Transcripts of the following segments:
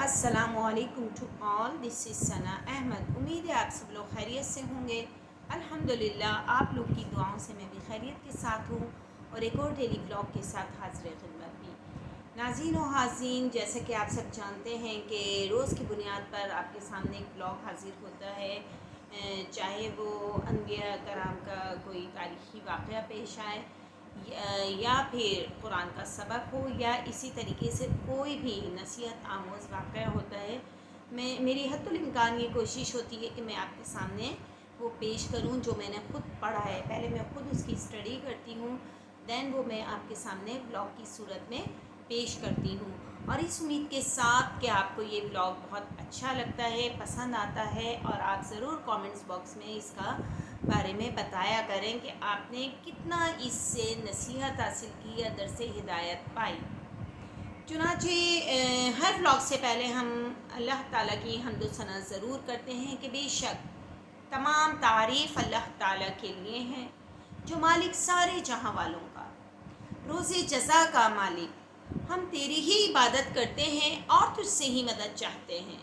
السلام علیکم to all, دس از ثنا احمد۔ امید ہے آپ سب لوگ خیریت سے ہوں گے۔ الحمدللہ آپ لوگ کی دعاؤں سے میں بھی خیریت کے ساتھ ہوں اور ایک اور ڈیلی بلاگ کے ساتھ حاضر خدمت بھی۔ ناظرین و حاضرین، جیسے کہ آپ سب جانتے ہیں کہ روز کی بنیاد پر آپ کے سامنے ایک بلاگ حاضر ہوتا ہے، چاہے وہ انبیاء کرام کا کوئی تاریخی واقعہ پیش آئے یا پھر قرآن کا سبق ہو یا اسی طریقے سے کوئی بھی نصیحت آموز واقعہ ہوتا ہے۔ میری حد الامکان یہ کوشش ہوتی ہے کہ میں آپ کے سامنے وہ پیش کروں جو میں نے خود پڑھا ہے۔ پہلے میں خود اس کی اسٹڈی کرتی ہوں، دین وہ میں آپ کے سامنے بلاگ کی صورت میں پیش کرتی ہوں، اور اس امید کے ساتھ کہ آپ کو یہ بلاگ بہت اچھا لگتا ہے، پسند آتا ہے، اور آپ ضرور کامنٹس باکس میں اس کا بارے میں بتایا کریں کہ آپ نے کتنا اس سے نصیحت حاصل کی یا درس ہدایت پائی۔ چنانچہ ہر بلاگ سے پہلے ہم اللہ تعالیٰ کی حمد و ثنا ضرور کرتے ہیں کہ بے شک تمام تعریف اللہ تعالیٰ کے لیے ہیں، جو مالک سارے جہاں والوں کا، روز جزا کا مالک۔ ہم تیری ہی عبادت کرتے ہیں اور تجھ سے ہی مدد چاہتے ہیں۔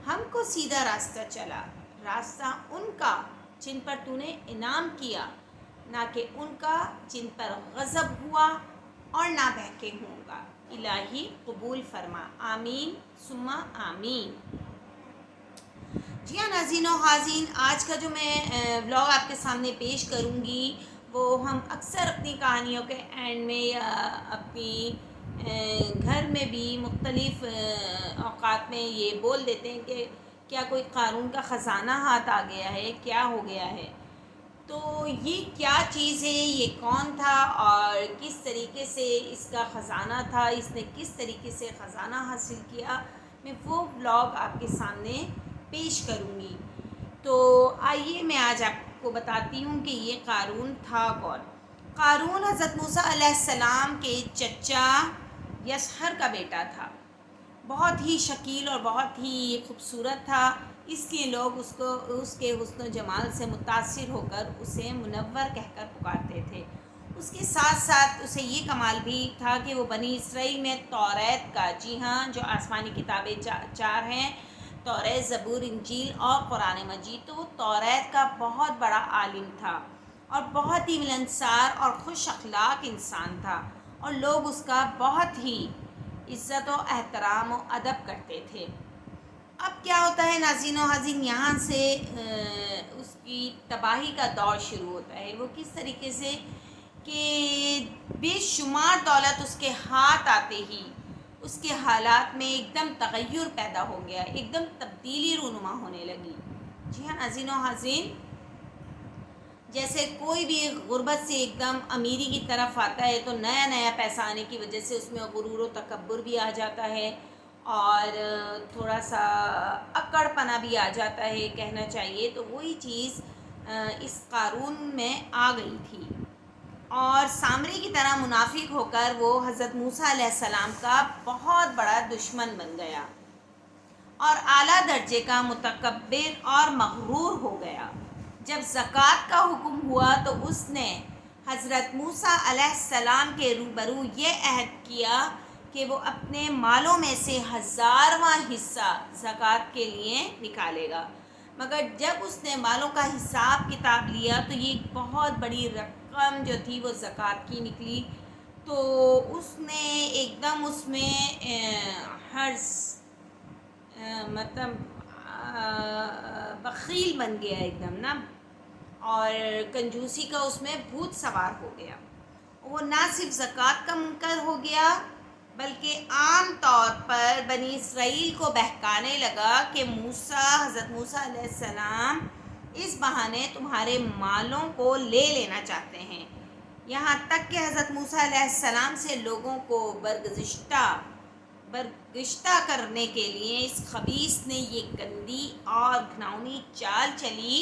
ہم کو سیدھا راستہ چلا، راستہ ان کا جن پر تو نے انعام کیا، نہ کہ ان کا جن پر غضب ہوا اور نہ بہکے ہوں گا۔ الہی قبول فرما، آمین ثم آمین۔ جی ہاں ناظرین و حاضرین، آج کا جو میں ولاگ آپ کے سامنے پیش کروں گی وہ ہم اکثر اپنی کہانیوں کے اینڈ میں یا اپنی گھر میں بھی مختلف اوقات میں یہ بول دیتے ہیں کہ کیا کوئی قارون کا خزانہ ہاتھ آ گیا ہے، کیا ہو گیا ہے۔ تو یہ کیا چیز ہے، یہ کون تھا اور کس طریقے سے اس کا خزانہ تھا، اس نے کس طریقے سے خزانہ حاصل کیا، میں وہ ولاگ آپ کے سامنے پیش کروں گی۔ تو آئیے میں آج آپ کو بتاتی ہوں کہ یہ قارون تھا کون۔ قارون حضرت موسیٰ علیہ السلام کے چچا یسحر کا بیٹا تھا۔ بہت ہی شکیل اور بہت ہی خوبصورت تھا، اس لیے لوگ اس کے حسن و جمال سے متاثر ہو کر اسے منور کہہ کر پکارتے تھے۔ اس کے ساتھ ساتھ اسے یہ کمال بھی تھا کہ وہ بنی اسرائیل میں توریت کا، جی ہاں، جو آسمانی کتابیں چار ہیں، توریت، زبور، انجیل اور قرآن مجید، تو وہ توریت کا بہت بڑا عالم تھا اور بہت ہی ملنسار اور خوش اخلاق انسان تھا، اور لوگ اس کا بہت ہی عزت و احترام و ادب کرتے تھے۔ اب کیا ہوتا ہے ناظرین و حاضرین، یہاں سے اس کی تباہی کا دور شروع ہوتا ہے۔ وہ کس طریقے سے کہ بے شمار دولت اس کے ہاتھ آتے ہی اس کے حالات میں ایک دم تغیر پیدا ہو گیا، ایک دم تبدیلی رونما ہونے لگی۔ جی ہاں ناظرین و حاضرین، جیسے کوئی بھی غربت سے ایک دم امیری کی طرف آتا ہے تو نیا نیا پیسہ آنے کی وجہ سے اس میں غرور و تکبر بھی آ جاتا ہے اور تھوڑا سا اکڑ پنا بھی آ جاتا ہے کہنا چاہیے، تو وہی چیز اس قارون میں آ گئی تھی، اور سامری کی طرح منافق ہو کر وہ حضرت موسیٰ علیہ السلام کا بہت بڑا دشمن بن گیا اور اعلیٰ درجے کا متکبر اور مغرور ہو گیا۔ جب زکوٰۃ کا حکم ہوا تو اس نے حضرت موسیٰ علیہ السلام کے روبرو یہ عہد کیا کہ وہ اپنے مالوں میں سے 1000واں حصہ زکوٰۃ کے لیے نکالے گا، مگر جب اس نے مالوں کا حساب کتاب لیا تو یہ بہت بڑی رقم جو تھی وہ زکوٰۃ کی نکلی، تو اس نے ایک دم اس میں حرص مطلب بخیل بن گیا ایک دم نا، اور کنجوسی کا اس میں بھوت سوار ہو گیا۔ وہ نہ صرف زکوٰۃ کا منکر ہو گیا بلکہ عام طور پر بنی اسرائیل کو بہکانے لگا کہ حضرت موسیٰ علیہ السلام اس بہانے تمہارے مالوں کو لے لینا چاہتے ہیں، یہاں تک کہ حضرت موسیٰ علیہ السلام سے لوگوں کو برگشتہ کرنے کے لیے اس خبیث نے یہ گندی اور گھناؤنی چال چلی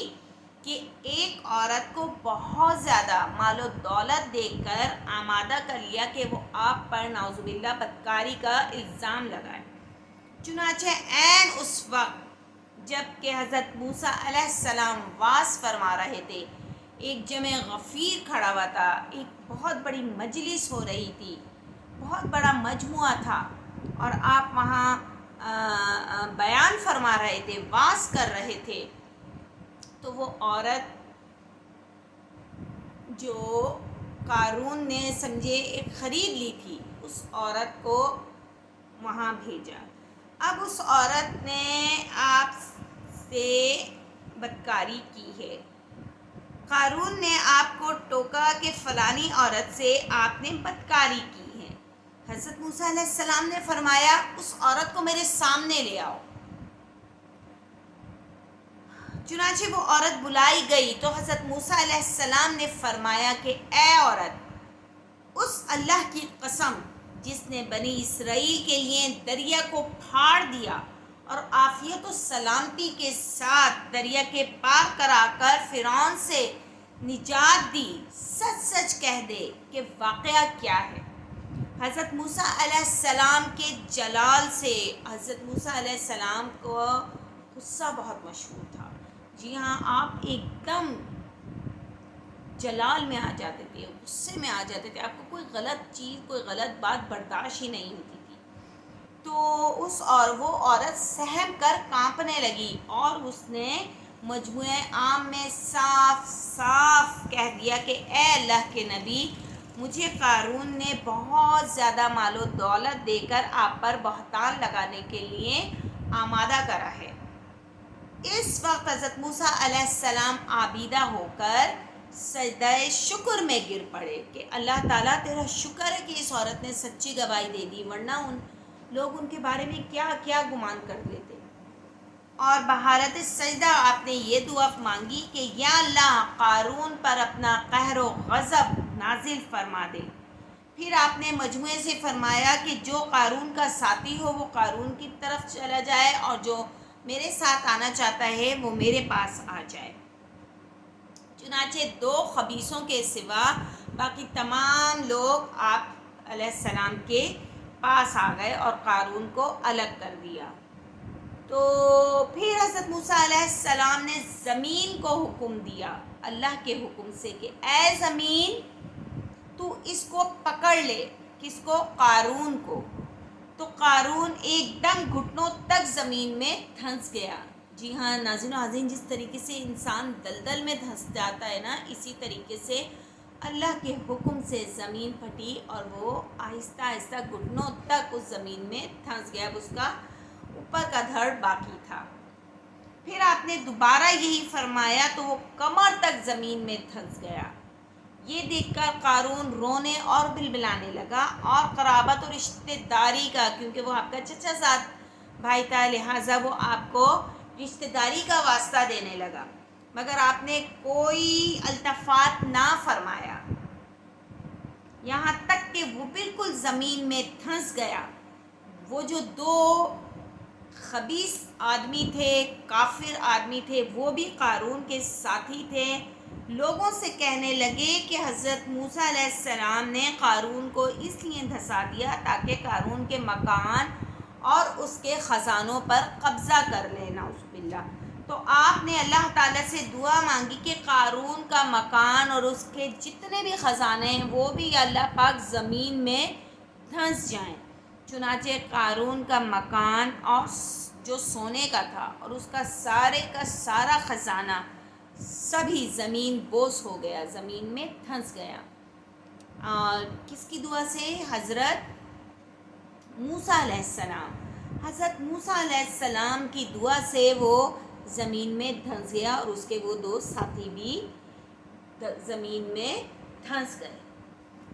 کہ ایک عورت کو بہت زیادہ مال و دولت دے کر آمادہ کر لیا کہ وہ آپ پر نعوذ باللہ بدکاری کا الزام لگائے۔ چنانچہ عین اس وقت جب کہ حضرت موسیٰ علیہ السلام واعظ فرما رہے تھے، ایک جمع غفیر کھڑا ہوا تھا، ایک بہت بڑی مجلس ہو رہی تھی، بہت بڑا مجموعہ تھا، اور آپ وہاں فرما رہے تھے، واز کر رہے تھے، تو وہ عورت جو قارون نے سمجھے ایک خرید لی تھی، اس عورت کو وہاں بھیجا۔ اب اس عورت نے آپ سے بدکاری کی ہے، قارون نے آپ کو ٹوکا کہ فلانی عورت سے آپ نے بدکاری کی ہے۔ حضرت موسیٰ علیہ السلام نے فرمایا اس عورت کو میرے سامنے لے آؤ۔ چنانچہ وہ عورت بلائی گئی تو حضرت موسیٰ علیہ السلام نے فرمایا کہ اے عورت، اس اللہ کی قسم جس نے بنی اسرائیل کے لیے دریا کو پھاڑ دیا اور عافیت و سلامتی کے ساتھ دریا کے پار کرا کر فرعون سے نجات دی، سچ سچ کہہ دے کہ واقعہ کیا ہے۔ حضرت موسیٰ علیہ السلام کے جلال سے حضرت موسیٰ علیہ السلام کو غصہ بہت مشہور تھا۔ جی ہاں، آپ ایک دم جلال میں آ جاتے تھے، غصے میں آ جاتے تھے، آپ کو کوئی غلط چیز، کوئی غلط بات برداشت ہی نہیں ہوتی تھی۔ تو وہ عورت سہم کر کانپنے لگی اور اس نے مجموعہ عام میں صاف صاف کہہ دیا کہ اے اللہ کے نبی، مجھے قارون نے بہت زیادہ مال و دولت دے کر آپ پر بہتان لگانے کے لیے آمادہ کرا ہے۔ اس وقت حضرت موسیٰ علیہ السلام عابدہ ہو کر سجدہ شکر میں گر پڑے کہ اللہ تعالیٰ تیرا شکر ہے کہ اس عورت نے سچی گواہی دے دی، ورنہ لوگ ان کے بارے میں کیا کیا گمان کر لیتے۔ اور بحالت سجدہ آپ نے یہ دعا مانگی کہ یا اللہ، قارون پر اپنا قہر و غضب نازل فرما دے۔ پھر آپ نے مجموعے سے فرمایا کہ جو قارون کا ساتھی ہو وہ قارون کی طرف چلا جائے، اور جو میرے ساتھ آنا چاہتا ہے وہ میرے پاس آ جائے۔ چنانچہ 2 خبیثوں کے سوا باقی تمام لوگ آپ علیہ السلام کے پاس آ گئے اور قارون کو الگ کر دیا۔ تو پھر حضرت موسیٰ علیہ السلام نے زمین کو حکم دیا اللہ کے حکم سے کہ اے زمین، تو اس کو پکڑ لے۔ کس کو؟ قارون کو۔ تو قارون ایک دم گھٹنوں تک زمین میں دھنس گیا۔ جی ہاں ناظرین و حاضرین، جس طریقے سے انسان دلدل میں دھنس جاتا ہے نا، اسی طریقے سے اللہ کے حکم سے زمین پھٹی اور وہ آہستہ آہستہ گھٹنوں تک اس زمین میں دھنس گیا، اب اس کا اوپر کا دھڑ باقی تھا۔ پھر آپ نے دوبارہ یہی فرمایا تو وہ کمر تک زمین میں دھنس گیا۔ یہ دیکھ کر قارون رونے اور بلبلانے لگا، اور قرابت اور رشتہ داری کا، کیونکہ وہ آپ کا چچا زاد بھائی تھا، لہٰذا وہ آپ کو رشتہ داری کا واسطہ دینے لگا، مگر آپ نے کوئی التفات نہ فرمایا، یہاں تک کہ وہ بالکل زمین میں دھنس گیا۔ وہ جو 2 خبیث آدمی تھے، کافر آدمی تھے، وہ بھی قارون کے ساتھی تھے، لوگوں سے کہنے لگے کہ حضرت موسیٰ علیہ السلام نے قارون کو اس لیے دھسا دیا تاکہ قارون کے مکان اور اس کے خزانوں پر قبضہ کر لے، نعوذ باللہ۔ تو آپ نے اللہ تعالیٰ سے دعا مانگی کہ قارون کا مکان اور اس کے جتنے بھی خزانے ہیں وہ بھی اللہ پاک زمین میں دھنس جائیں۔ چنانچہ قارون کا مکان اور جو سونے کا تھا اور اس کا سارا خزانہ سبھی زمین بوس ہو گیا، زمین میں دھنس گیا۔ اور کس کی دعا سے؟ حضرت موسیٰ علیہ السلام۔ حضرت موسیٰ علیہ السلام کی دعا سے وہ زمین میں دھنس گیا اور اس کے وہ 2 ساتھی بھی زمین میں دھنس گئے۔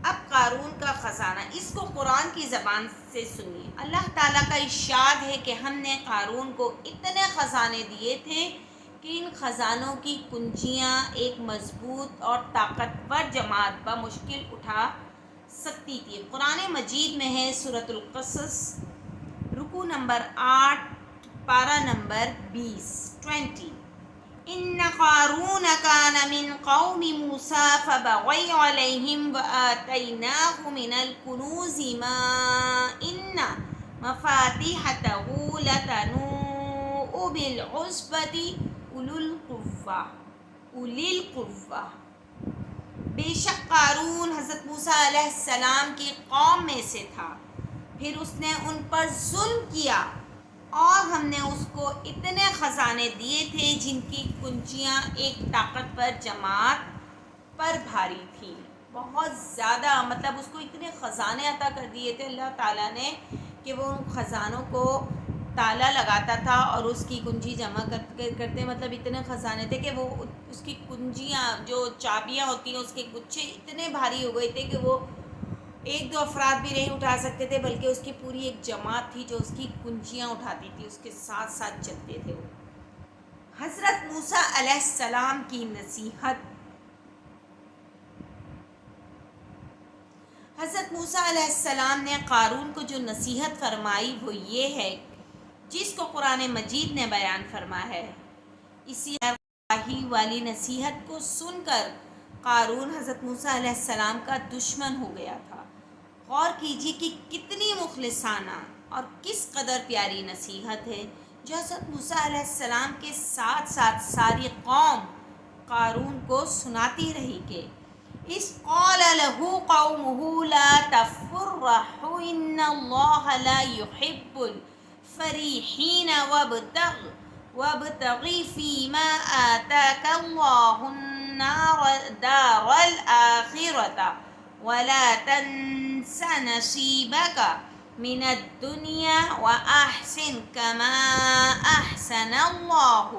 اب قارون کا خزانہ، اس کو قرآن کی زبان سے سنیے۔ اللہ تعالیٰ کا ارشاد ہے کہ ہم نے قارون کو اتنے خزانے دیے تھے کہ ان خزانوں کی کنجیاں ایک مضبوط اور طاقتور جماعت بمشکل اٹھا سکتی تھی۔ قرآن مجید میں ہے سورۃ القصص، رکوع نمبر 8، پارہ نمبر 20۔ ان قارون کان من قوم موسیٰ فبغی علیہم وآتیناہ من الکنوز ما ان مفاتحہ لتنوء بالعصبۃ اولی القوہ۔ بے شک قارون حضرت موسیٰ علیہ السلام کی قوم میں سے تھا، پھر اس نے ان پر ظلم کیا اور ہم نے اس کو اتنے خزانے دیے تھے جن کی کنجیاں ایک طاقتور جماعت پر بھاری تھیں. بہت زیادہ، مطلب اس کو اتنے خزانے عطا کر دیے تھے اللہ تعالیٰ نے کہ وہ ان خزانوں کو تالا لگاتا تھا اور اس کی کنجی جمع کرتے، مطلب اتنے خزانے تھے کہ وہ اس کی کنجیاں جو چابیاں ہوتی ہیں اس کے گچھے اتنے بھاری ہو گئے تھے کہ وہ ایک دو افراد بھی نہیں اٹھا سکتے تھے، بلکہ اس کی پوری ایک جماعت تھی جو اس کی کنجیاں اٹھاتی تھی، اس کے ساتھ ساتھ چلتے تھے وہ. حضرت موسیٰ علیہ السلام کی نصیحت. حضرت موسیٰ علیہ السلام نے قارون کو جو نصیحت فرمائی وہ یہ ہے جس کو قرآن مجید نے بیان فرمایا ہے. اسی خواہی والی نصیحت کو سن کر قارون حضرت موسیٰ علیہ السلام کا دشمن ہو گیا تھا. غور کیجیے کہ کتنی مخلصانہ اور کس قدر پیاری نصیحت ہے جو حضرت موسیٰ علیہ السلام کے ساتھ ساتھ ساری قوم قارون کو سناتی رہی کہ اِذْ قَالَ لَهُ قَوْمُهُ لَا تَفْرَحْ إِنَّ اللَّهَ لَا يُحِبُّ الْفَرِحِينَ وَابْتَغِ فِيمَا آتَاكَ اللَّهُ الدَّارَ الْآخِرَةَ وَلَا تَنْسَ نَصِيبَكَ مِنَ الدُّنْيَا وَأَحْسِنْ كَمَا أَحْسَنَ اللَّهُ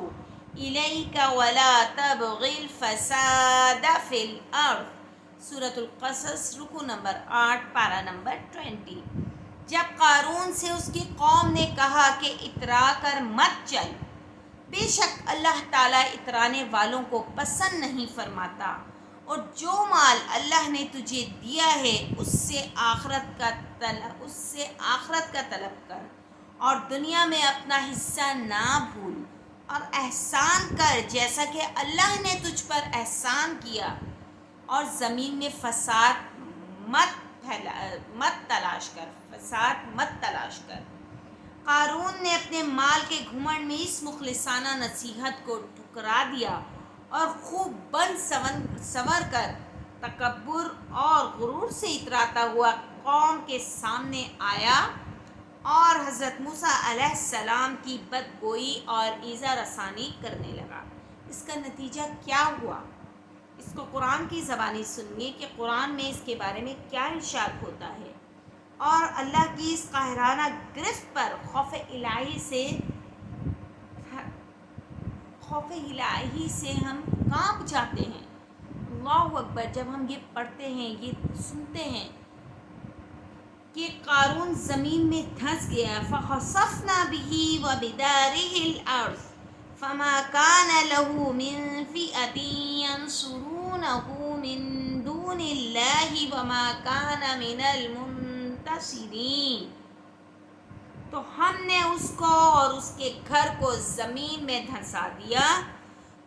إِلَيْكَ وَلَا تَبْغِ الْفَسَادَ فِي الْأَرْضِ. سورۃ القصص رکوع نمبر 8 پارہ نمبر 20. جب قارون سے اس کی قوم نے کہا کہ اترا کر مت چل، بے شک اللہ تعالیٰ اترانے والوں کو پسند نہیں فرماتا، اور جو مال اللہ نے تجھے دیا ہے اس سے آخرت کا طلب کر، اور دنیا میں اپنا حصہ نہ بھول، اور احسان کر جیسا کہ اللہ نے تجھ پر احسان کیا، اور زمین میں فساد مت تلاش کر. قارون نے اپنے مال کے گھمنڈ میں اس مخلصانہ نصیحت کو ٹھکرا دیا اور خوب بن سنور کر تکبر اور غرور سے اتراتا ہوا قوم کے سامنے آیا اور حضرت موسیٰ علیہ السلام کی بدگوئی اور ایذا رسانی کرنے لگا. اس کا نتیجہ کیا ہوا؟ اس کو قرآن کی زبانی سنیے کہ قرآن میں اس کے بارے میں کیا ارشاد ہوتا ہے، اور اللہ کی اس قاہرانہ گرفت پر خوف الہی سے ہم کانپ جاتے ہیں. اللہ اکبر. جب ہم یہ پڑھتے ہیں، یہ سنتے ہیں کہ قارون زمین میں دھنس گیا. فَخَسَفْنَا بِهِ وَبِدَارِهِ الْأَرْضَ فَمَا كَانَ لَهُ مِنْ فِئَةٍ يَنْصُرُونَهُ مِنْ دُونِ اللَّهِ وَمَا كَانَ مِنَ الْمُنْتَصِرِينَ. تو ہم نے اس کو اور اس کے گھر کو زمین میں دھنسا دیا،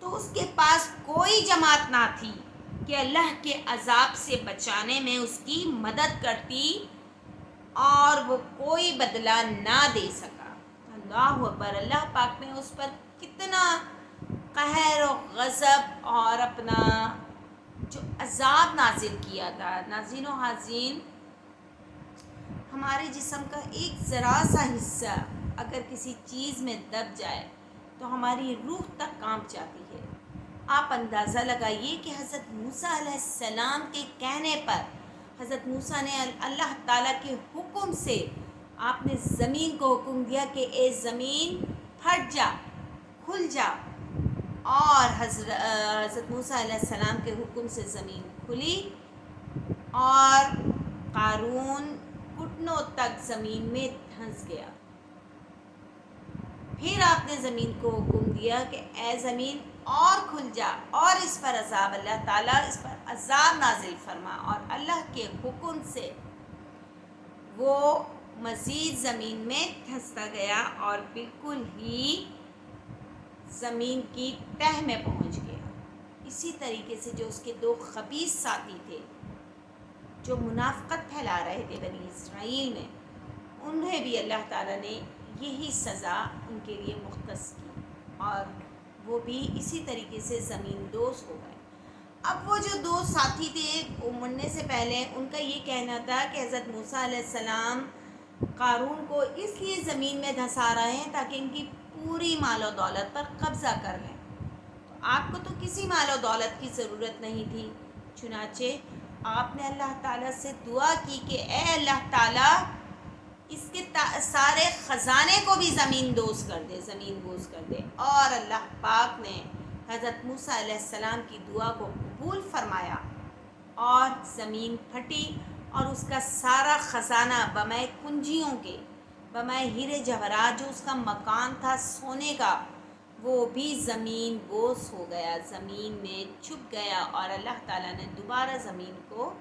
تو اس کے پاس کوئی جماعت نہ تھی کہ اللہ کے عذاب سے بچانے میں اس کی مدد کرتی، اور وہ کوئی بدلہ نہ دے سکا. اللہ اکبر. اللہ پاک نے اس پر کتنا قہر و غضب اور اپنا جو عذاب نازل کیا تھا. ناظرین و حاضرین، ہمارے جسم کا ایک ذرا سا حصہ اگر کسی چیز میں دب جائے تو ہماری روح تک کانپ جاتی ہے. آپ اندازہ لگائیے کہ حضرت موسیٰ علیہ السلام کے کہنے پر حضرت موسیٰ نے اللہ تعالیٰ کے حکم سے آپ نے زمین کو حکم دیا کہ اے زمین پھٹ جا، کھل جا، اور حضرت موسیٰ علیہ السلام کے حکم سے زمین کھلی اور قارون گھٹنوں تک زمین میں دھنس گیا. پھر آپ نے زمین کو حکم دیا کہ اے زمین اور کھل جا، اور اس پر عذاب، اللہ تعالیٰ اس پر عذاب نازل فرما، اور اللہ کے حکم سے وہ مزید زمین میں دھنستا گیا اور بالکل ہی زمین کی تہ میں پہنچ گیا. اسی طریقے سے جو اس کے دو خبیث ساتھی تھے جو منافقت پھیلا رہے تھے بنی اسرائیل میں، انہیں بھی اللہ تعالیٰ نے یہی سزا ان کے لیے مختص کی، اور وہ بھی اسی طریقے سے زمین دوز ہو گئے. اب وہ جو دو ساتھی تھے وہ مرنے سے پہلے ان کا یہ کہنا تھا کہ حضرت موسیٰ علیہ السلام قارون کو اس لیے زمین میں دھسا رہے ہیں تاکہ ان کی پوری مال و دولت پر قبضہ کر لیں. آپ کو تو کسی مال و دولت کی ضرورت نہیں تھی، چنانچہ آپ نے اللہ تعالیٰ سے دعا کی کہ اے اللہ تعالیٰ اس کے سارے خزانے کو بھی زمین دوز کر دے، زمین بوز کر دے. اور اللہ پاک نے حضرت موسیٰ علیہ السلام کی دعا کو قبول فرمایا اور زمین پھٹی اور اس کا سارا خزانہ بمائے کنجیوں کے، بمائے ہیرے جواہرات، جو اس کا مکان تھا سونے کا، وہ بھی زمین بوس ہو گیا، زمین میں چھپ گیا اور اللہ تعالیٰ نے دوبارہ زمین کو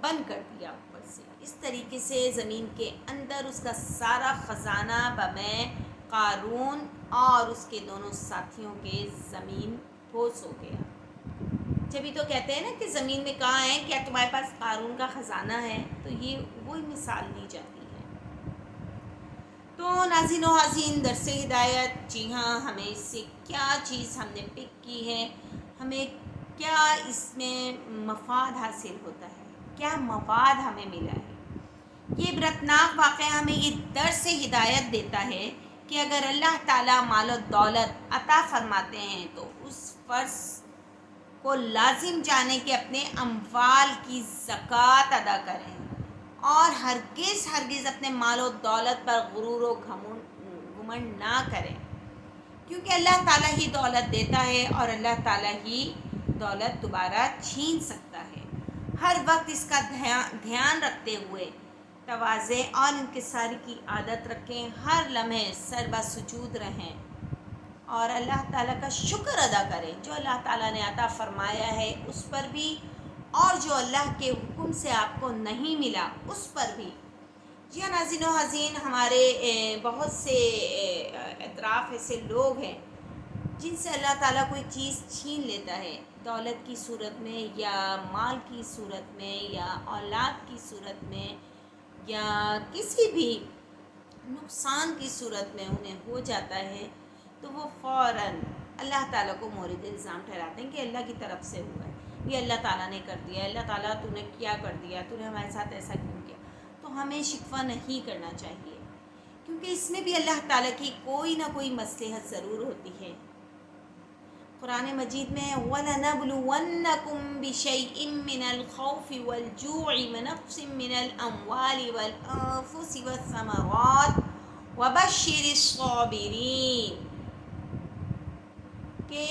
بند کر دیا اوپر سے. اس طریقے سے زمین کے اندر اس کا سارا خزانہ بمائے قارون اور اس کے دونوں ساتھیوں کے زمین بوس ہو گیا. جبھی تو کہتے ہیں نا کہ زمین میں کہاں ہے، کیا تمہارے پاس قارون کا خزانہ ہے؟ تو یہ وہی مثال دی جاتی ہے. تو ناظرین و حاضرین، درس ہدایت، جی ہاں، ہمیں اس سے کیا چیز ہم نے پک کی ہے، ہمیں کیا اس میں مفاد حاصل ہوتا ہے، کیا مواد ہمیں ملا ہے. یہ عبرتناک واقعہ ہمیں یہ درس ہدایت دیتا ہے کہ اگر اللہ تعالیٰ مال و دولت عطا فرماتے ہیں تو اس فرض کو لازم جانے کہ اپنے اموال کی زکوٰۃ ادا کریں اور ہرگز اپنے مال و دولت پر غرور و گھمنڈ نہ کریں، کیونکہ اللہ تعالیٰ ہی دولت دیتا ہے اور اللہ تعالیٰ ہی دولت دوبارہ چھین سکتا ہے. ہر وقت اس کا دھیان رکھتے ہوئے تواضع اور انکساری کی عادت رکھیں، ہر لمحے سر بسجود رہیں اور اللہ تعالیٰ کا شکر ادا کریں جو اللہ تعالیٰ نے عطا فرمایا ہے اس پر بھی، اور جو اللہ کے حکم سے آپ کو نہیں ملا اس پر بھی. جی ہاں ناظرین و حاضرین، ہمارے بہت سے اطراف ایسے لوگ ہیں جن سے اللہ تعالیٰ کوئی چیز چھین لیتا ہے، دولت کی صورت میں یا مال کی صورت میں یا اولاد کی صورت میں یا کسی بھی نقصان کی صورت میں انہیں ہو جاتا ہے، تو وہ فوراً اللہ تعالیٰ کو مورد الزام ٹھہراتے ہیں کہ اللہ کی طرف سے ہوا ہے، یہ اللہ تعالیٰ نے کر دیا، اللہ تعالیٰ تو نے کیا کر دیا، تو نے ہمارے ساتھ ایسا کیوں کیا. تو ہمیں شکوہ نہیں کرنا چاہیے، کیونکہ اس میں بھی اللہ تعالیٰ کی کوئی نہ کوئی مصلحت ضرور ہوتی ہے. قرآن مجید میں وَلَنَبْلُوَنَّكُمْ بِشَيْءٍ مِّنَ الْخَوْفِ وَالْجُوعِ وَنَقْصٍ مِّنَ الْأَمْوَالِ وَالْأَنفُسِ وَالثَّمَرَاتِ وَبَشِّرِ الصَّابِرِينَ، کہ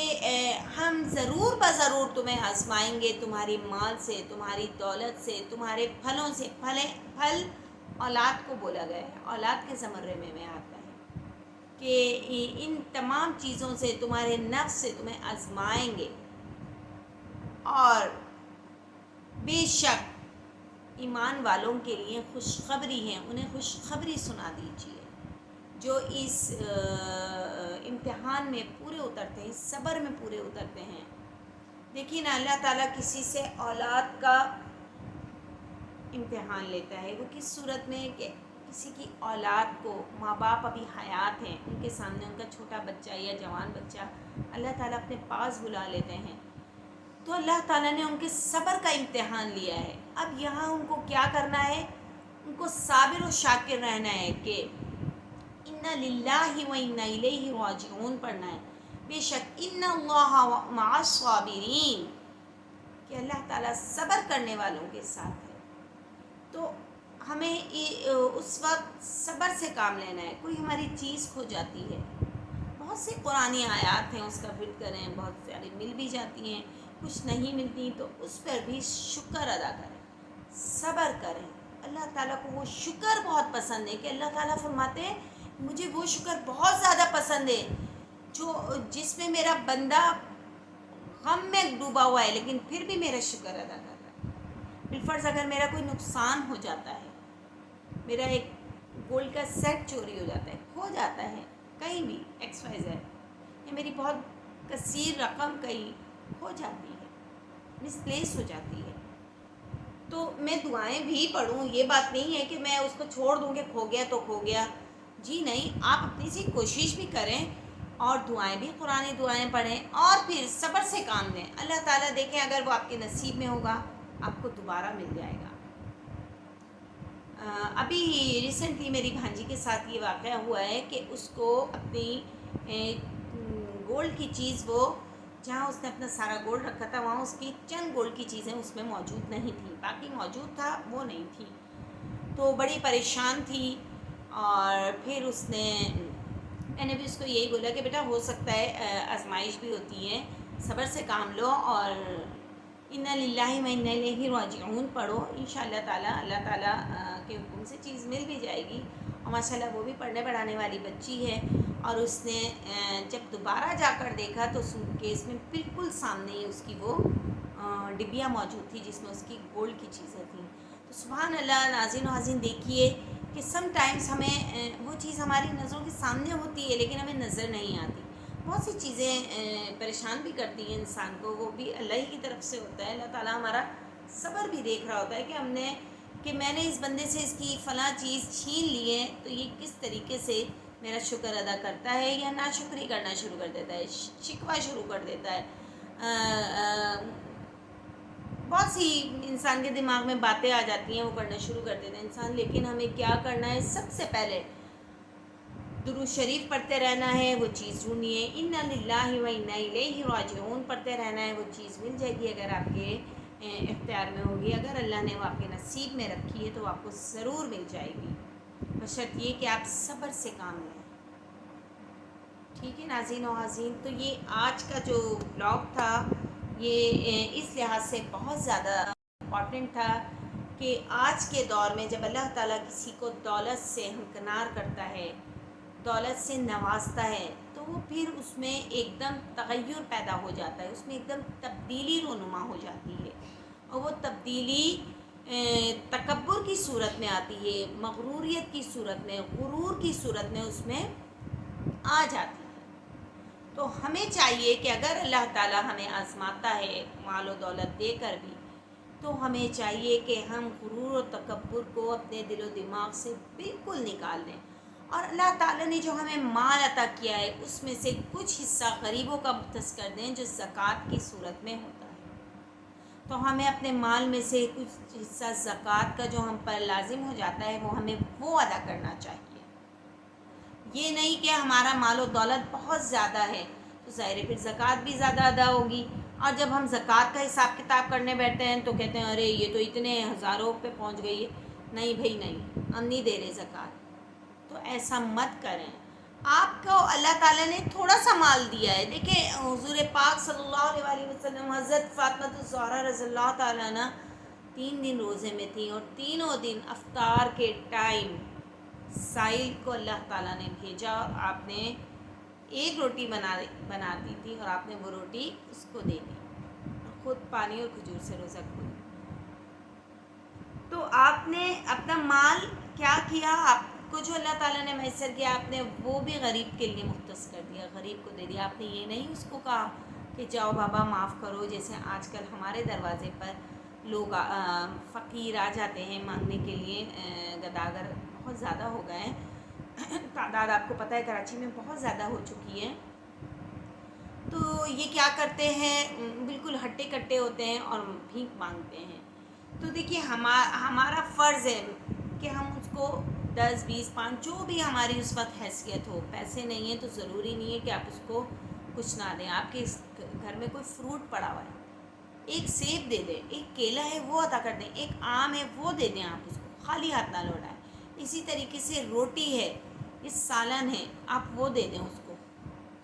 ہم ضرور بضرور تمہیں آزمائیں گے، تمہاری مال سے، تمہاری دولت سے، تمہارے پھلوں سے. پھل اولاد کو بولا گیا ہے، اولاد کے زمرے میں آتا ہے کہ ان تمام چیزوں سے، تمہارے نفس سے تمہیں آزمائیں گے. اور بے شک ایمان والوں کے لیے خوشخبری ہے، انہیں خوشخبری سنا دیجیے جو اس امتحان میں پورے اترتے ہیں، صبر میں پورے اترتے ہیں. دیکھیے نا، اللہ تعالیٰ کسی سے اولاد کا امتحان لیتا ہے، وہ کس صورت میں کہ کسی کی اولاد کو، ماں باپ ابھی حیات ہیں، ان کے سامنے ان کا چھوٹا بچہ یا جوان بچہ اللہ تعالیٰ اپنے پاس بلا لیتے ہیں، تو اللہ تعالیٰ نے ان کے صبر کا امتحان لیا ہے. اب یہاں ان کو کیا کرنا ہے؟ ان کو صابر و شاکر رہنا ہے کہ اِنَّا لِلَّهِ وَإِنَّا إِلَيْهِ رَاجِعُونَ پڑھنا ہے. بے شک اِنَّ اللَّهَ مَعَ الصَّابِرِينَ، کہ اللہ تعالیٰ صبر کرنے والوں کے ساتھ ہے. تو ہمیں اس وقت صبر سے کام لینا ہے. کوئی ہماری چیز کھو جاتی ہے، بہت سی قرآنی آیات ہیں، اس کا ورد کریں، بہت ساری مل بھی جاتی ہیں، کچھ نہیں ملتی تو اس پر بھی شکر ادا کریں، صبر کریں. اللہ تعالیٰ کو وہ شکر بہت پسند ہے کہ اللہ تعالیٰ فرماتے ہیں مجھے وہ شکر بہت زیادہ پسند ہے جس میں میرا بندہ غم میں ڈوبا ہوا ہے لیکن پھر بھی میرا شکر ادا کر رہا ہے. بالفرض اگر میرا کوئی نقصان ہو جاتا ہے، میرا ایک گولڈ کا سیٹ چوری ہو جاتا ہے، کھو جاتا ہے کہیں بھی XYZ، یا میری بہت کثیر رقم کہیں کھو جاتی ہے، مس پلیس ہو جاتی ہے، تو میں دعائیں بھی پڑھوں. یہ بات نہیں ہے کہ میں اس کو چھوڑ دوں کہ کھو گیا تو کھو گیا. جی نہیں، آپ اپنی سی کوشش بھی کریں اور دعائیں بھی، قرآن دعائیں پڑھیں اور پھر صبر سے کام لیں. اللہ تعالیٰ دیکھیں اگر وہ آپ کے نصیب میں ہوگا آپ کو دوبارہ مل جائے گا. ابھی ریسنٹلی میری بھانجی کے ساتھ یہ واقعہ ہوا ہے کہ اس کو اپنی گولڈ کی چیز، وہ جہاں اس نے اپنا سارا گولڈ رکھا تھا وہاں اس کی چند گولڈ کی چیزیں اس میں موجود نہیں تھیں، باقی موجود تھا وہ نہیں تھی، تو بڑی پریشان تھی. اور پھر میں نے بھی اس کو یہی بولا کہ بیٹا ہو سکتا ہے آزمائش بھی ہوتی ہے، صبر سے کام لو اور انا للہ و انا الیہ راجعون پڑھو، انشاءاللہ تعالیٰ اللہ تعالیٰ کے حکم سے چیز مل بھی جائے گی. اور ماشاءاللہ وہ بھی پڑھنے پڑھانے والی بچی ہے. اور اس نے جب دوبارہ جا کر دیکھا تو سوٹ کیس میں بالکل سامنے ہی اس کی وہ ڈبیا موجود تھی جس میں اس کی گولڈ کی چیزیں تھیں. تو سبحان اللہ. ناظرین و حاضرین دیکھیے کہ سم ٹائمز ہمیں وہ چیز ہماری نظروں کے سامنے ہوتی ہے لیکن ہمیں نظر نہیں آتی. بہت سی چیزیں پریشان بھی کرتی ہیں انسان کو، وہ بھی اللہ ہی کی طرف سے ہوتا ہے. اللہ تعالیٰ ہمارا صبر بھی دیکھ رہا ہوتا ہے کہ میں نے اس بندے سے اس کی فلاں چیز چھین لی ہے تو یہ کس طریقے سے میرا شکر ادا کرتا ہے یا ناشکری کرنا شروع کر دیتا ہے، شکوہ شروع کر دیتا ہے. بہت سی انسان کے دماغ میں باتیں آ جاتی ہیں، وہ کرنا شروع کر دیتا ہے انسان. لیکن ہمیں کیا کرنا ہے؟ سب سے پہلے درود شریف پڑھتے رہنا ہے، وہ چیز ڈھونڈنی ہے. انا للہ و انا الیہ راجعون پڑھتے رہنا ہے، وہ چیز مل جائے گی اگر آپ کے اختیار میں ہوگی. اگر اللہ نے وہ آپ کے نصیب میں رکھی ہے تو آپ کو ضرور مل جائے گی، بشرط یہ کہ آپ صبر سے کام لیں. ٹھیک ہے ناظرین و حاضرین، تو یہ آج کا جو بلاگ تھا یہ اس لحاظ سے بہت زیادہ امپورٹنٹ تھا کہ آج کے دور میں جب اللہ تعالیٰ کسی کو دولت سے ہمکنار کرتا ہے، دولت سے نوازتا ہے، تو وہ پھر اس میں ایک دم تغیر پیدا ہو جاتا ہے، اس میں ایک دم تبدیلی رونما ہو جاتی ہے. اور وہ تبدیلی تکبر کی صورت میں آتی ہے، مغروریت کی صورت میں، غرور کی صورت میں اس میں آ جاتی ہے. تو ہمیں چاہیے کہ اگر اللہ تعالیٰ ہمیں آزماتا ہے مال و دولت دے کر بھی، تو ہمیں چاہیے کہ ہم غرور و تکبر کو اپنے دل و دماغ سے بالکل نکال دیں. اور اللہ تعالیٰ نے جو ہمیں مال عطا کیا ہے اس میں سے کچھ حصہ غریبوں کا مختص کر دیں جو زکوٰۃ کی صورت میں ہوتا ہے. تو ہمیں اپنے مال میں سے کچھ حصہ زکوٰۃ کا جو ہم پر لازم ہو جاتا ہے ہمیں وہ ادا کرنا چاہیے. یہ نہیں کہ ہمارا مال و دولت بہت زیادہ ہے تو ظاہر ہے پھر زکوٰۃ بھی زیادہ ادا ہوگی. اور جب ہم زکوٰۃ کا حساب کتاب کرنے بیٹھتے ہیں تو کہتے ہیں ارے یہ تو اتنے ہزاروں پہ پہنچ گئی ہے. نہیں بھائی نہیں، ہم نہیں دے رہے زکوٰۃ. تو ایسا مت کریں. آپ کو اللہ تعالیٰ نے تھوڑا سا مال دیا ہے. دیکھیں حضور پاک صلی اللہ علیہ وسلم، حضرت فاطمہ الزہرا رضی اللہ تعالیٰ عنہ 3 دن روزے میں تھیں اور تینوں دن افطار کے ٹائم سائل کو اللہ تعالیٰ نے بھیجا اور آپ نے ایک روٹی بنا دی تھی اور آپ نے وہ روٹی اس کو دے دی، خود پانی اور کھجور سے روزہ کھولا. تو آپ نے اپنا مال کیا کیا؟ آپ کو جو اللہ تعالیٰ نے میسر کیا آپ نے وہ بھی غریب کے لیے مختص کر دیا، غریب کو دے دیا. آپ نے یہ نہیں اس کو کہا کہ جاؤ بابا معاف کرو، جیسے آج کل ہمارے دروازے پر لوگ فقیر آ جاتے ہیں مانگنے کے لیے. گداگر بہت زیادہ ہو گئے ہیں، تعداد آپ کو پتہ ہے کراچی میں بہت زیادہ ہو چکی ہے. تو یہ کیا کرتے ہیں؟ بالکل ہٹے کٹے ہوتے ہیں اور بھیک مانگتے ہیں. تو دیکھیے ہمارا فرض ہے کہ ہم اس کو 10 20 5 جو بھی ہماری اس وقت حیثیت ہو، پیسے نہیں ہیں تو ضروری نہیں ہے کہ آپ اس کو کچھ نہ دیں. آپ کے گھر میں کوئی فروٹ پڑا ہوا ہے، ایک سیب دے دیں، ایک کیلا ہے وہ عطا کر دیں، ایک آم ہے وہ دے دیں، آپ اس کو خالی ہاتھ نہ لوٹائیں. اسی طریقے سے روٹی ہے، یہ سالن ہے، آپ وہ دے دیں اس کو،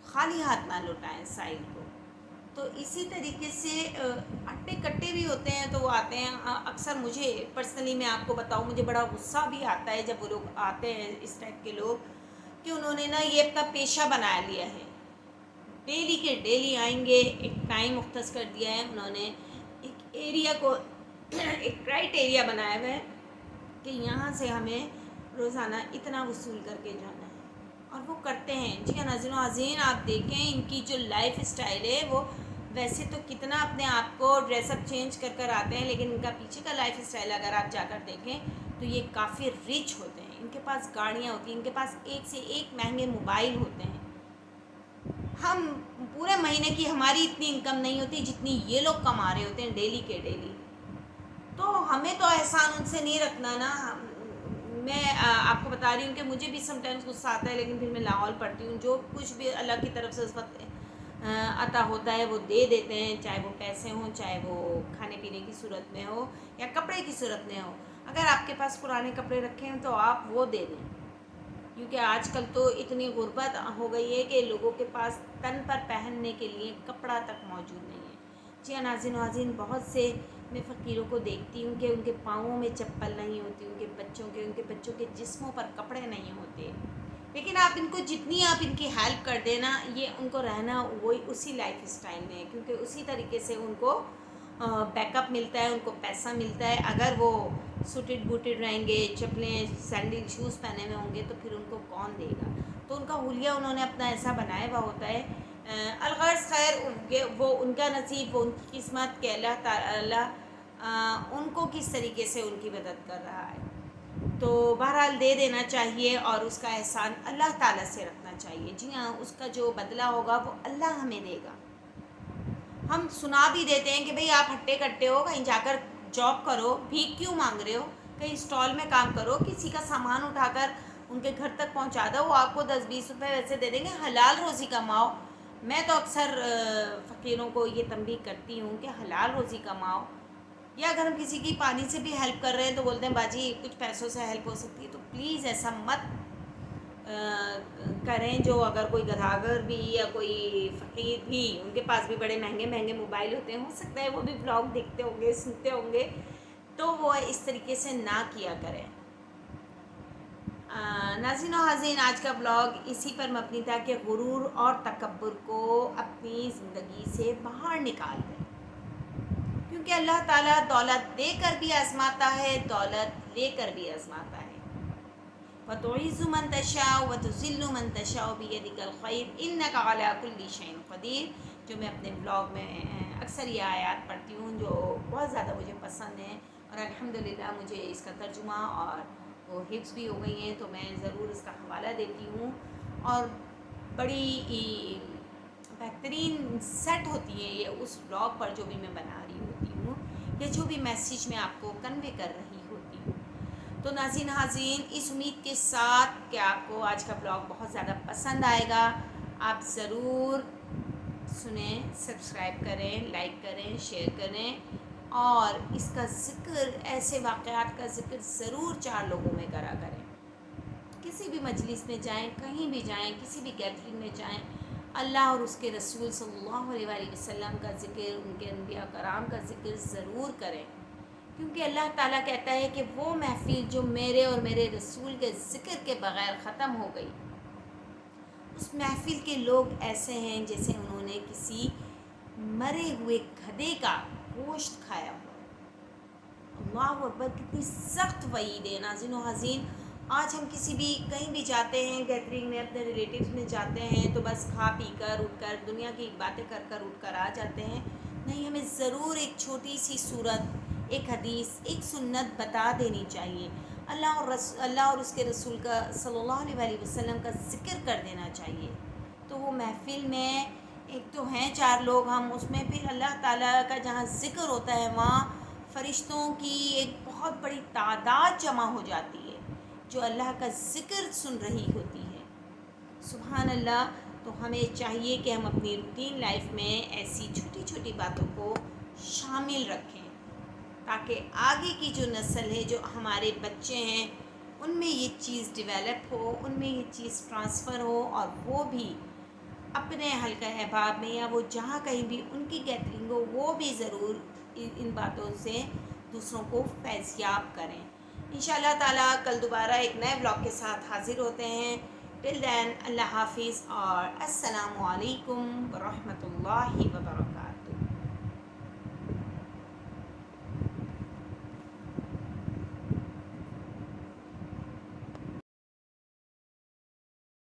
خالی ہاتھ نہ لوٹائیں سائل کو. تو اسی طریقے سے اٹے کٹے بھی ہوتے ہیں تو وہ آتے ہیں. اکثر مجھے پرسنلی میں آپ کو بتاؤں مجھے بڑا غصہ بھی آتا ہے جب وہ لوگ آتے ہیں اس ٹائپ کے لوگ کہ انہوں نے نا یہ اپنا پیشہ بنا لیا ہے. ڈیلی کے ڈیلی آئیں گے، ایک ٹائم مختص کر دیا ہے انہوں نے، ایک ایریا کو ایک کرائٹیریا بنایا ہوا ہے کہ یہاں سے ہمیں روزانہ اتنا وصول کر کے جانا ہے اور وہ کرتے ہیں. جی ہاں ناظرین و حاضرین، آپ دیکھیں ان کی جو لائف اسٹائل ہے وہ ویسے تو کتنا اپنے آپ کو ڈریس اپ چینج کر آتے ہیں لیکن ان کا پیچھے کا لائف اسٹائل اگر آپ جا کر دیکھیں تو یہ کافی ریچ ہوتے ہیں. ان کے پاس گاڑیاں ہوتی ہیں، ان کے پاس ایک سے ایک مہنگے موبائل ہوتے ہیں. ہم پورے مہینے کی ہماری اتنی انکم نہیں ہوتی جتنی یہ لوگ کما رہے ہوتے ہیں ڈیلی کے ڈیلی. تو ہمیں تو احسان ان سے نہیں رکھنا نا. میں آپ کو بتا رہی ہوں کہ مجھے بھی سم ٹائمز غصہ آتا ہے، لیکن پھر میں لاہور پڑھتی ہوں. جو کچھ بھی اللہ کی طرف سے اس وقت عطا ہوتا ہے وہ دے دیتے ہیں، چاہے وہ پیسے ہوں، چاہے وہ کھانے پینے کی صورت میں ہو یا کپڑے کی صورت میں ہو. اگر آپ کے پاس پرانے کپڑے رکھے ہیں تو آپ وہ دے دیں، کیونکہ آج کل تو اتنی غربت ہو گئی ہے کہ لوگوں کے پاس تن پر پہننے کے لیے کپڑا تک موجود نہیں ہے. جی ہاں ناظرین و ناظرین، بہت سے میں فقیروں کو دیکھتی ہوں کہ ان کے پاؤں میں چپل نہیں ہوتی، ان کے بچوں کے جسموں پر کپڑے نہیں ہوتے، لیکن آپ ان کو جتنی آپ ان کی ہیلپ کر دینا، یہ ان کو رہنا وہی اسی لائف اسٹائل میں ہے، کیونکہ اسی طریقے سے ان کو بیک اپ ملتا ہے، ان کو پیسہ ملتا ہے. اگر وہ سوٹڈ بوٹڈ رہیں گے، چپلیں سینڈل شوز پہنے ہوئے ہوں گے تو پھر ان کو کون دے گا؟ تو ان کا حلیہ انہوں نے اپنا ایسا بنایا ہوا ہوتا ہے. الغرض خیر، وہ ان کا نصیب، وہ ان کی قسمت کہ اللہ تعالیٰ ان کو کس طریقے سے ان کی مدد کر رہا ہے. تو بہرحال دے دینا چاہیے اور اس کا احسان اللہ تعالیٰ سے رکھنا چاہیے. جی ہاں، اس کا جو بدلہ ہوگا وہ اللہ ہمیں دے گا. ہم سنا بھی دیتے ہیں کہ بھئی آپ ہٹے کٹے ہو، کہیں جا کر جاب کرو، بھیک کیوں مانگ رہے ہو، کہیں اسٹال میں کام کرو، کسی کا سامان اٹھا کر ان کے گھر تک پہنچا دو، وہ آپ کو 10-20 روپے ویسے دے دیں گے. حلال روزی کماؤ. میں تو اکثر فقیروں کو یہ تنبیہ کرتی ہوں کہ حلال روزی کماؤ. یا اگر ہم کسی کی پانی سے بھی ہیلپ کر رہے ہیں تو بولتے ہیں باجی کچھ پیسوں سے ہیلپ ہو سکتی ہے، تو پلیز ایسا مت کریں. جو اگر کوئی گداگر بھی یا کوئی فقیر بھی، ان کے پاس بھی بڑے مہنگے مہنگے موبائل ہوتے ہیں، ہو سکتا ہے وہ بھی بلاگ دیکھتے ہوں گے، سنتے ہوں گے، تو وہ اس طریقے سے نہ کیا کریں. ناظرین و حاضرین، آج کا بلاگ اسی پر مبنی تھا کہ غرور اور تکبر کو اپنی زندگی سے باہر نکال دیں، کیونکہ اللہ تعالیٰ دولت دے کر بھی آزماتا ہے، دولت لے کر بھی آزماتا ہے. وَتُعِزُّ مَن تَشَاءُ وَتُذِلُّ مَن تَشَاءُ بِيَدِكَ الْخَيْرُ إِنَّكَ عَلَىٰ كُلِّ شَيْءٍ قَدِيرٌ. جو میں اپنے بلاگ میں اکثر یہ آیات پڑھتی ہوں، جو بہت زیادہ مجھے پسند ہیں، اور الحمدللہ مجھے اس کا ترجمہ اور وہ حفظ بھی ہو گئی ہیں، تو میں ضرور اس کا حوالہ دیتی ہوں. اور بڑی بہترین سیٹ ہوتی ہے یہ اس بلاگ پر جو بھی میں بنا رہی ہوتی ہوں، یا جو بھی میسیج میں آپ کو کنوے کر رہی ہوتی ہوں. تو ناظرین حاضرین، اس امید کے ساتھ کہ آپ کو آج کا بلاگ بہت زیادہ پسند آئے گا، آپ ضرور سنیں، سبسکرائب کریں، لائک کریں، شیئر کریں، اور اس کا ذکر، ایسے واقعات کا ذکر ضرور 4 لوگوں میں کرا کریں. کسی بھی مجلس میں جائیں، کہیں بھی جائیں، کسی بھی گیدرنگ میں جائیں، اللہ اور اس کے رسول صلی اللہ علیہ وآلہ وسلم کا ذکر، ان کے انبیاء کرام کا ذکر ضرور کریں، کیونکہ اللہ تعالیٰ کہتا ہے کہ وہ محفل جو میرے اور میرے رسول کے ذکر کے بغیر ختم ہو گئی، اس محفل کے لوگ ایسے ہیں جیسے انہوں نے کسی مرے ہوئے گدھے کا گوشت کھایا ہو. اللہ اکبر، کتنی سخت وعید ہے. ناظرین و حاضرین، آج ہم کسی بھی کہیں بھی جاتے ہیں، گیدرنگ میں اپنے ریلیٹیوز میں جاتے ہیں، تو بس کھا پی کر اٹھ کر دنیا کی باتیں کر کر اٹھ کر آ جاتے ہیں. نہیں، ہمیں ضرور ایک چھوٹی سی صورت، ایک حدیث، ایک سنت بتا دینی چاہیے. اللہ اور اس کے رسول کا صلی اللہ علیہ وآلہ وسلم کا ذکر کر دینا چاہیے. تو وہ محفل میں ایک تو ہیں 4 لوگ، ہم اس میں پھر اللہ تعالیٰ کا جہاں ذکر ہوتا ہے وہاں فرشتوں کی ایک بہت بڑی تعداد جمع ہو جاتی ہے جو اللہ کا ذکر سن رہی ہوتی ہے. سبحان اللہ. تو ہمیں چاہیے کہ ہم اپنی روٹین لائف میں ایسی چھوٹی چھوٹی باتوں کو شامل رکھیں، تاکہ آگے کی جو نسل ہے، جو ہمارے بچے ہیں، ان میں یہ چیز ڈیولپ ہو، ان میں یہ چیز ٹرانسفر ہو، اور وہ بھی اپنے حلقہ احباب میں یا وہ جہاں کہیں بھی ان کی گیدرنگ ہو، وہ بھی ضرور ان باتوں سے دوسروں کو فیضیاب کریں. انشاءاللہ تعالیٰ کل دوبارہ ایک نئے بلاگ کے ساتھ حاضر ہوتے ہیں. ٹل دین، اللہ حافظ اور السلام علیکم ورحمۃ اللہ وبرکاتہ.